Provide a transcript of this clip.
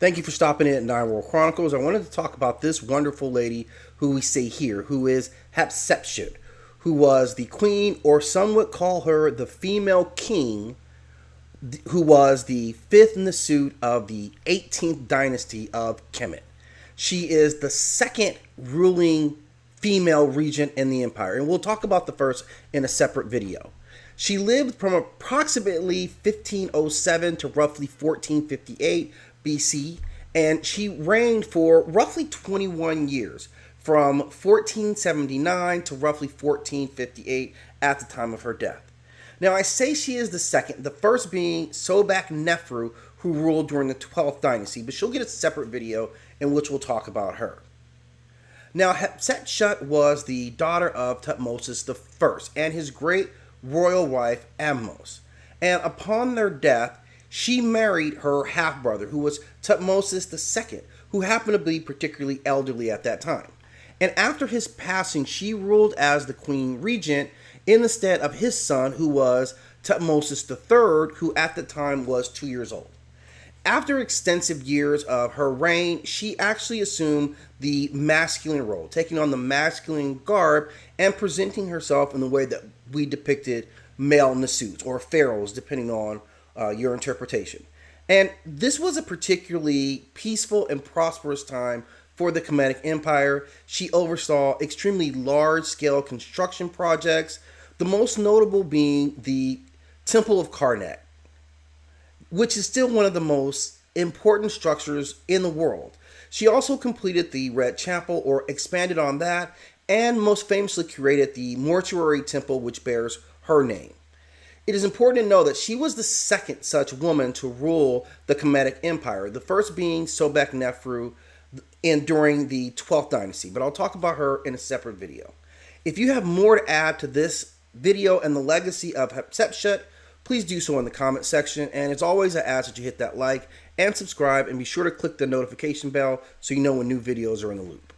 Thank you for stopping in at Nine World Chronicles. I wanted to talk about this wonderful lady who we see here, who is Hapsetshut, who was the queen, or some would call her the female king, who was the fifth in the suit of the 18th dynasty of Kemet. She is the second ruling female regent in the empire, and we'll talk about the first in a separate video. She lived from approximately 1507 to roughly 1458 BC, and she reigned for roughly 21 years, from 1479 to roughly 1458 at the time of her death. Now, I say she is the second, the first being Sobek-Neferu, who ruled during the 12th dynasty, but she'll get a separate video in which we'll talk about her. Now, Hapsetshut was the daughter of Thutmose I and his great royal wife, Ahmose. And upon their death, she married her half-brother, who was Thutmose II, who happened to be particularly elderly at that time. And after his passing, she ruled as the queen regent in the stead of his son, who was Thutmose III, who at the time was 2 years old. After extensive years of her reign, she actually assumed the masculine role, taking on the masculine garb and presenting herself in the way that we depicted male Nasuts or pharaohs, depending on your interpretation. And this was a particularly peaceful and prosperous time for the Kemetic Empire. She oversaw extremely large-scale construction projects, the most notable being the Temple of Karnak, which is still one of the most important structures in the world. She also completed the Red Chapel, or expanded on that, and most famously created the mortuary temple which bears her name. It is important to know that she was the second such woman to rule the Kemetic Empire, the first being Sobek-Neferu during the 12th dynasty, but I'll talk about her in a separate video. If you have more to add to this video and the legacy of Hapsetshut, please do so in the comment section. And as always, I ask that you hit that like and subscribe, and be sure to click the notification bell so you know when new videos are in the loop.